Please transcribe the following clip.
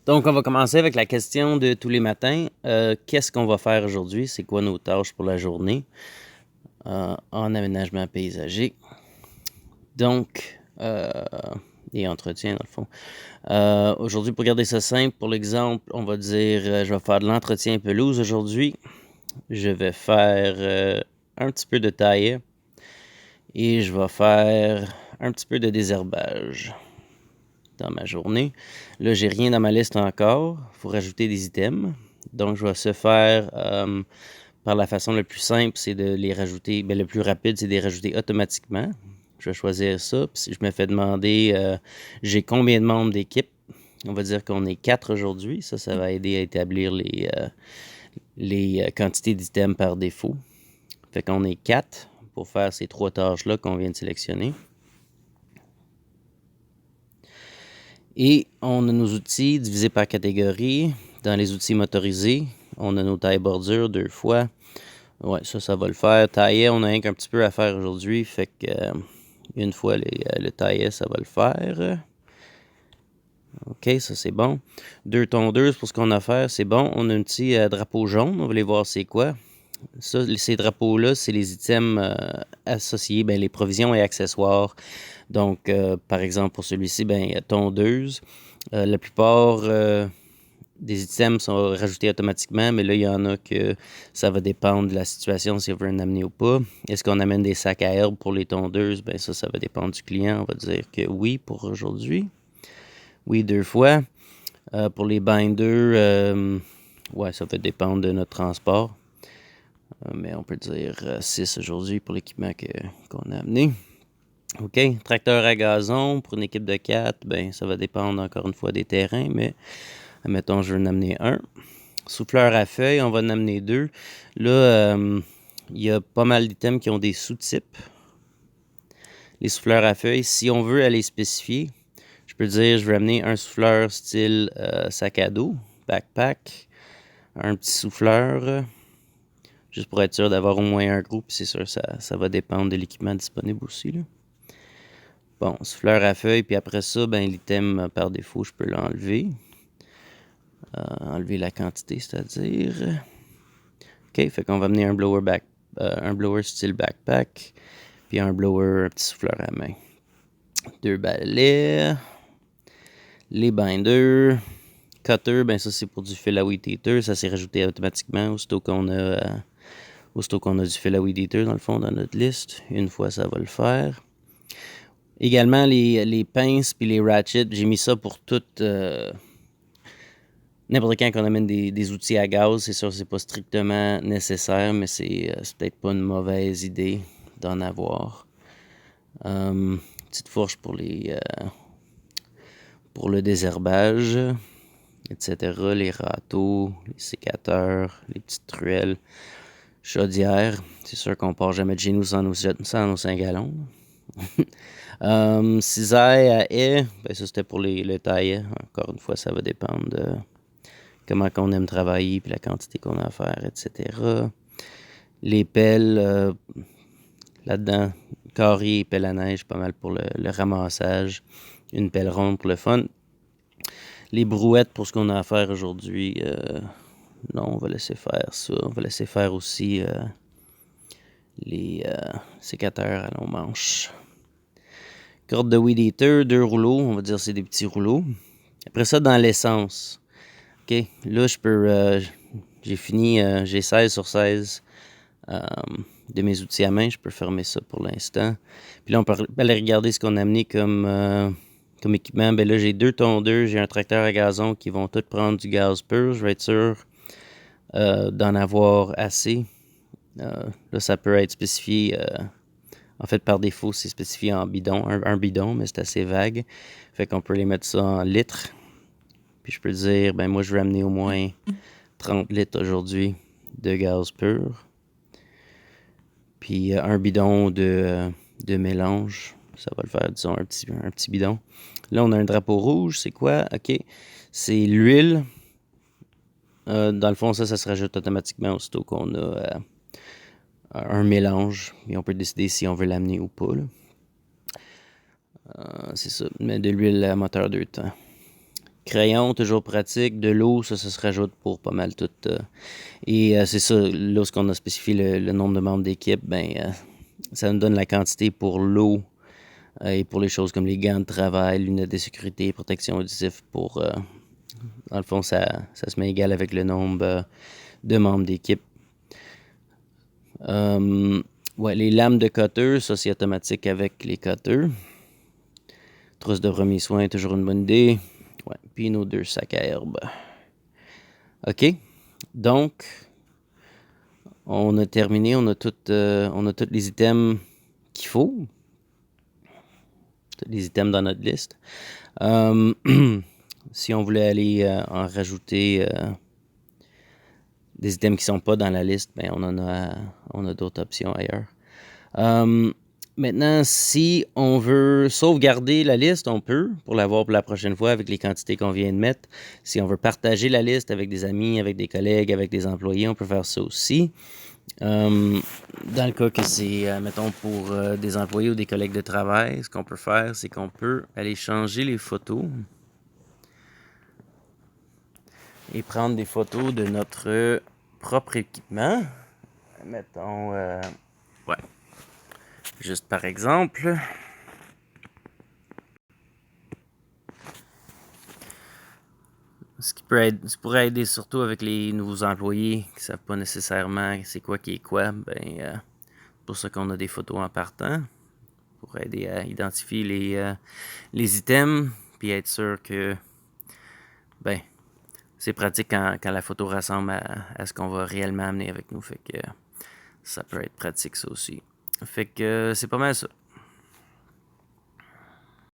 Donc, on va commencer avec la question de tous les matins. Qu'est-ce qu'on va faire aujourd'hui? C'est quoi nos tâches pour la journée en aménagement paysager? Donc, et entretien dans le fond. Aujourd'hui, pour garder ça simple, pour l'exemple, on va dire je vais faire de l'entretien pelouse aujourd'hui. Je vais faire un petit peu de taillis et je vais faire un petit peu de désherbage dans ma journée. Là, j'ai rien dans ma liste encore. Il faut rajouter des items. Donc, je vais se faire par la façon la plus simple, c'est de les rajouter. Le plus rapide, c'est de les rajouter automatiquement. Je vais choisir ça. Puis si je me fais demander j'ai combien de membres d'équipe, on va dire qu'on est 4 aujourd'hui. Ça va aider à établir les quantités d'items par défaut. Fait qu'on est 4 pour faire ces 3 tâches-là qu'on vient de sélectionner. Et on a nos outils divisés par catégorie. Dans les outils motorisés, on a nos tailles bordures 2 fois. Ouais, ça va le faire. Tailler, on a rien qu'un petit peu à faire aujourd'hui. Fait que une fois le tailler, ça va le faire. OK, ça c'est bon. 2 tondeuses pour ce qu'on a à faire, c'est bon. On a un petit drapeau jaune. On va aller voir c'est quoi. Ça, ces drapeaux-là, c'est les items associés, les provisions et accessoires. Donc, par exemple, pour celui-ci, tondeuse. La plupart des items sont rajoutés automatiquement, mais là, il y en a que ça va dépendre de la situation, si on veut en amener ou pas. Est-ce qu'on amène des sacs à herbe pour les tondeuses? Ça va dépendre du client. On va dire que oui pour aujourd'hui. Oui, 2 fois. Pour les binders, ça va dépendre de notre transport. Mais on peut dire 6 aujourd'hui pour l'équipement qu'on a amené. OK. Tracteur à gazon pour une équipe de 4, ça va dépendre encore une fois des terrains, mais admettons, je veux en amener un. Souffleur à feuilles, on va en amener 2. Là, il y a pas mal d'items qui ont des sous-types. Les souffleurs à feuilles, si on veut aller spécifier, je peux dire je vais amener un souffleur style sac à dos, backpack, un petit souffleur. Juste pour être sûr d'avoir au moins un groupe, c'est sûr, ça va dépendre de l'équipement disponible aussi. Là. Bon, souffleur à feuilles, puis après ça, l'item par défaut, je peux l'enlever. Enlever la quantité, c'est-à-dire. OK, fait qu'on va amener un blower style backpack, puis un blower, un petit souffleur à main. 2 balais, les binders, cutter, ça c'est pour du fil à weed eater, ça s'est rajouté automatiquement aussitôt qu'on a du fil à weed eater dans le fond dans notre liste. Une fois, ça va le faire. Également, les pinces puis les ratchets, j'ai mis ça pour toutes. N'importe quand qu'on amène des outils à gaz, c'est sûr que c'est pas strictement nécessaire, mais c'est peut-être pas une mauvaise idée d'en avoir. Petite fourche pour le désherbage, etc. Les râteaux, les sécateurs, les petites truelles. Chaudière, c'est sûr qu'on part jamais de chez nous sans nos 5 gallons. Cisaille à haie, ça c'était pour le taillet. Encore une fois, ça va dépendre de comment on aime travailler, puis la quantité qu'on a à faire, etc. Les pelles, là-dedans, carré et pelle à neige, pas mal pour le ramassage. Une pelle ronde pour le fun. Les brouettes pour ce qu'on a à faire aujourd'hui, non, on va laisser faire ça. On va laisser faire aussi les sécateurs à long manche. Corde de weed eater, 2 rouleaux, on va dire c'est des petits rouleaux. Après ça, dans l'essence. OK, là, je peux... j'ai fini, j'ai 16 sur 16 de mes outils à main. Je peux fermer ça pour l'instant. Puis là, on peut aller regarder ce qu'on a amené comme équipement. Là, j'ai 2 tondeuses, j'ai un tracteur à gazon qui vont tous prendre du gaz pur. Je vais être sûr d'en avoir assez. Là, ça peut être spécifié... en fait, par défaut, c'est spécifié en bidon, un bidon, mais c'est assez vague. Fait qu'on peut les mettre ça en litres. Puis je peux dire, moi, je vais amener au moins 30 litres aujourd'hui de gaz pur. Puis un bidon de mélange. Ça va le faire, disons, un petit bidon. Là, on a un drapeau rouge. C'est quoi? OK. C'est l'huile. Dans le fond, ça se rajoute automatiquement aussitôt qu'on a un mélange. Et on peut décider si on veut l'amener ou pas. C'est ça. Mais de l'huile à moteur 2 temps. Crayon, toujours pratique. De l'eau, ça se rajoute pour pas mal tout. Et c'est ça, lorsqu'on a spécifié le nombre de membres d'équipe, ça nous donne la quantité pour l'eau et pour les choses comme les gants de travail, lunettes de sécurité, protection auditive dans le fond, ça se met égal avec le nombre de membres d'équipe. Ouais, les lames de cutter, ça c'est automatique avec les cutters. Trousse de premier soin, toujours une bonne idée. Ouais, puis nos 2 sacs à herbe. OK. Donc, on a terminé, on a tous les items qu'il faut. Tous les items dans notre liste. Si on voulait aller en rajouter des items qui sont pas dans la liste, on a d'autres options ailleurs. Maintenant, si on veut sauvegarder la liste, on peut, pour l'avoir pour la prochaine fois avec les quantités qu'on vient de mettre. Si on veut partager la liste avec des amis, avec des collègues, avec des employés, on peut faire ça aussi. Dans le cas que c'est, mettons, pour des employés ou des collègues de travail, ce qu'on peut faire, c'est qu'on peut aller changer les photos et prendre des photos de notre propre équipement. Mettons, juste par exemple. Ce qui pourrait aider surtout avec les nouveaux employés qui ne savent pas nécessairement c'est quoi qui est quoi. Pour ça qu'on a des photos en partant. Pour aider à identifier les items. Puis être sûr que c'est pratique quand la photo ressemble à ce qu'on va réellement amener avec nous. Fait que ça peut être pratique ça aussi. Fait que c'est pas mal ça.